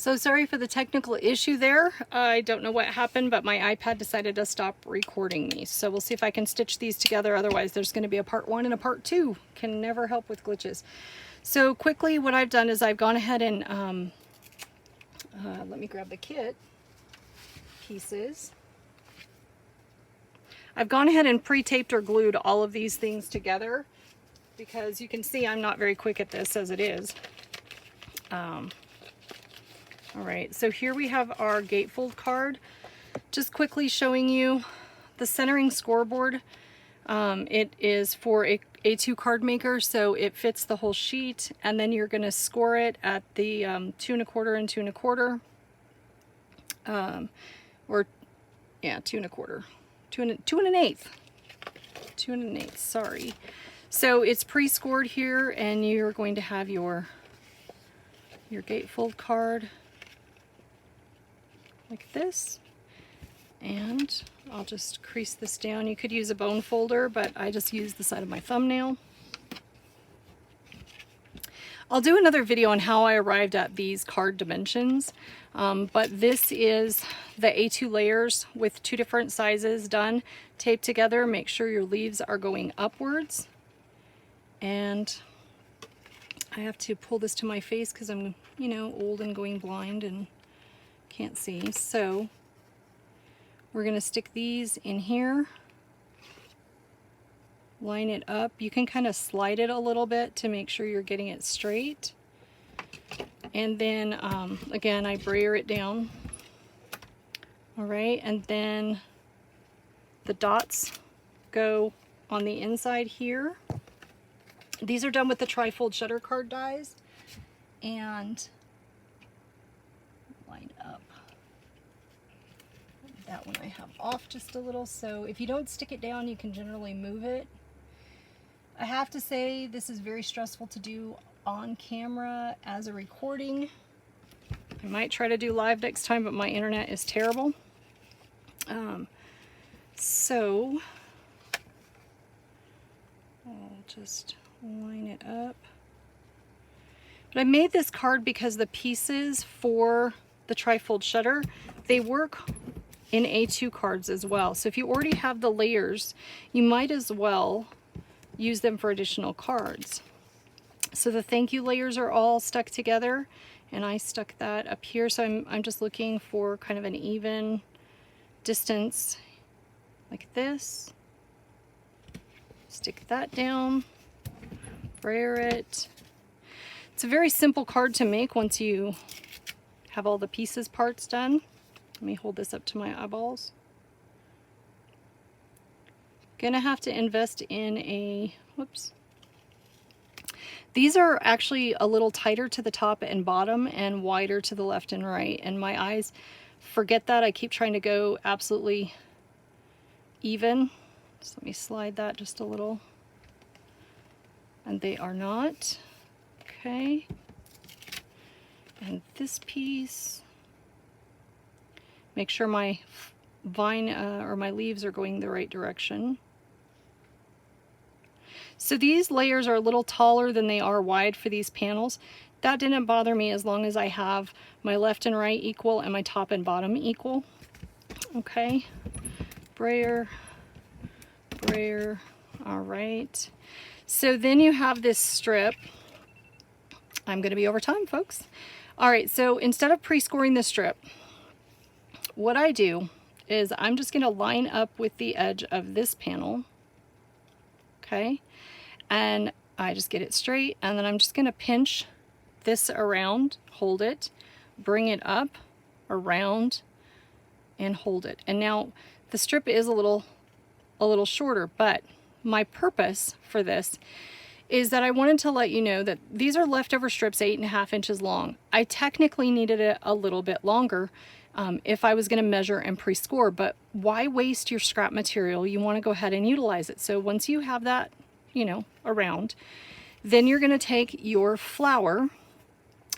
So sorry for the technical issue there. I don't know what happened, but my iPad decided to stop recording me. So we'll see if I can stitch these together. Otherwise, there's going to be a part 1 and a part 2. Can never help with glitches. So quickly, what I've done is I've gone ahead and, let me grab the kit pieces. I've gone ahead and pre-taped or glued all of these things together because you can see I'm not very quick at this as it is. All right, so here we have our gatefold card. Just quickly showing you the centering scoreboard. It is for a A2 card maker, so it fits the whole sheet, and then you're going to score it at the 2 1/4 and 2 1/4, or yeah, 2 1/4, 2 1/8, 2 1/8. Sorry. So it's pre-scored here, and you're going to have your gatefold card like this, and I'll just crease this down. You could use a bone folder, but I just used the side of my thumbnail. I'll do another video on how I arrived at these card dimensions, but this is the A2 layers with 2 different sizes done, taped together. Make sure your leaves are going upwards, and I have to pull this to my face because I'm, you know, old and going blind and can't see. So we're going to stick these in here, line it up. You can kind of slide it a little bit to make sure you're getting it straight. And then again, I brayer it down. All right, and then the dots go on the inside here. These are done with the tri-fold shutter card dies, and line up. That one I have off just a little, so if you don't stick it down, you can generally move it. I have to say this is very stressful to do on camera as a recording. I might try to do live next time, but my internet is terrible. So I'll just line it up. But I made this card because the pieces for the tri-fold shutter, they work in A2 cards as well. So if you already have the layers, you might as well use them for additional cards. So the thank you layers are all stuck together, and I stuck that up here. So I'm just looking for kind of an even distance like this. Stick that down, brayer it. It's a very simple card to make once you have all the pieces parts done. Let me hold this up to my eyeballs. Gonna have to invest in a, whoops. These are actually a little tighter to the top and bottom and wider to the left and right, and my eyes forget that. I keep trying to go absolutely even. So let me slide that just a little. And they are not. Okay. And this piece, make sure my vine or my leaves are going the right direction. So these layers are a little taller than they are wide for these panels. That didn't bother me as long as I have my left and right equal and my top and bottom equal. Okay, brayer, brayer, all right. So then you have this strip. I'm gonna be over time, folks. All right, so instead of pre-scoring the strip, what I do is I'm just gonna line up with the edge of this panel, okay? And I just get it straight, and then I'm just gonna pinch this around, hold it, bring it up, around, and hold it. And now the strip is a little shorter, but my purpose for this is that I wanted to let you know that these are leftover strips 8.5 inches long. I technically needed it a little bit longer if I was going to measure and pre-score, but why waste your scrap material? You want to go ahead and utilize it. So once you have that, you know, around, then you're going to take your flower,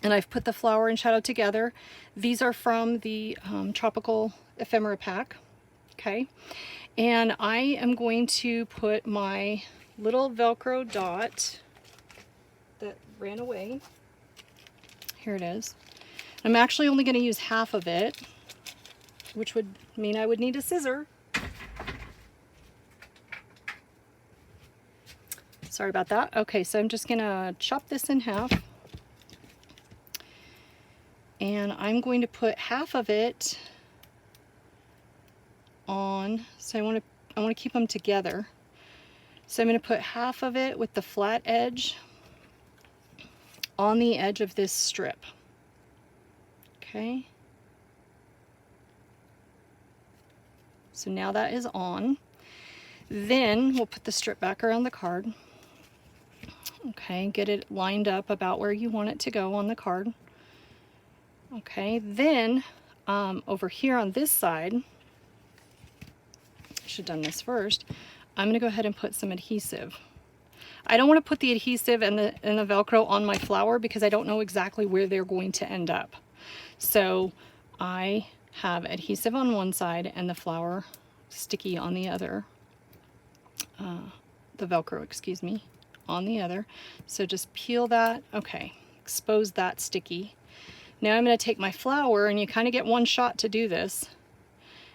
and I've put the flower and shadow together. These are from the Tropical Ephemera pack, okay? And I am going to put my little Velcro dot that ran away. Here it is. I'm actually only going to use half of it, which would mean I would need a scissor. Sorry about that. Okay, so I'm just going to chop this in half. And I'm going to put half of it on, so I want to keep them together. So I'm going to put half of it with the flat edge on the edge of this strip. Okay. So now that is on. Then we'll put the strip back around the card. Okay, get it lined up about where you want it to go on the card. Okay, then over here on this side, I should have done this first. I'm going to go ahead and put some adhesive. I don't want to put the adhesive and the Velcro on my flower because I don't know exactly where they're going to end up. So I have adhesive on one side and the flower sticky on the other. The Velcro, excuse me, on the other. So just peel that. Okay, expose that sticky. Now I'm going to take my flower, and you kind of get one shot to do this,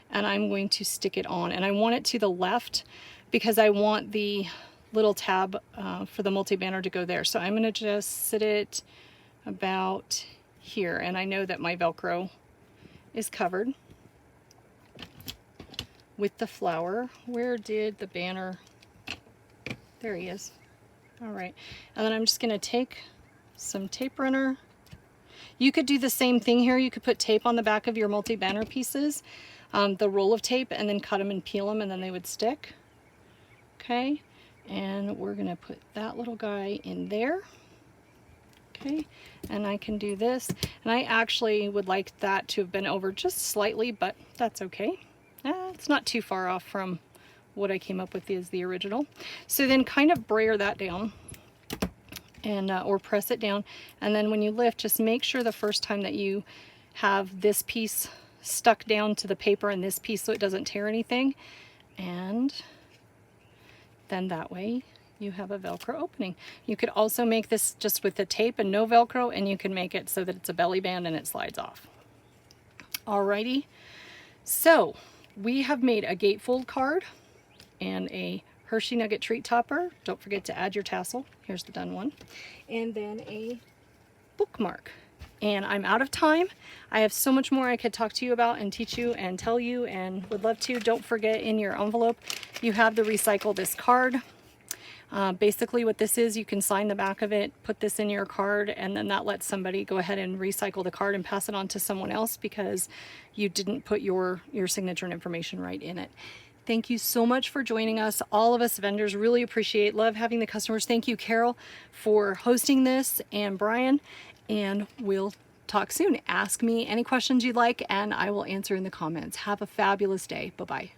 and I'm going to stick it on, and I want it to the left because I want the little tab for the multi-banner to go there. So I'm going to just sit it about here, and I know that my Velcro is covered with the flower. Where did the banner? There he is. All right, and then I'm just going to take some tape runner. You could do the same thing here. You could put tape on the back of your multi-banner pieces, the roll of tape, and then cut them and peel them, and then they would stick. Okay, and we're gonna put that little guy in there. Okay, and I can do this, and I actually would like that to have been over just slightly, but that's okay. It's not too far off from what I came up with as the original. So then kind of brayer that down, and or press it down, and then when you lift, just make sure the first time that you have this piece stuck down to the paper and this piece so it doesn't tear anything, and then that way you have a Velcro opening. You could also make this just with the tape and no Velcro, and you can make it so that it's a belly band and it slides off. Alrighty, so we have made a gatefold card and a Hershey Nugget treat topper. Don't forget to add your tassel. Here's the done one. And then a bookmark. And I'm out of time. I have so much more I could talk to you about and teach you and tell you, and would love to. Don't forget, in your envelope you have the recycle this card. Basically what this is, you can sign the back of it, put this in your card, and then that lets somebody go ahead and recycle the card and pass it on to someone else because you didn't put your signature and information right in it. Thank you so much for joining us. All of us vendors really appreciate, love having the customers. Thank you, Carol, for hosting this, and Brian, and we'll talk soon. Ask me any questions you'd like, and I will answer in the comments. Have a fabulous day. Bye-bye.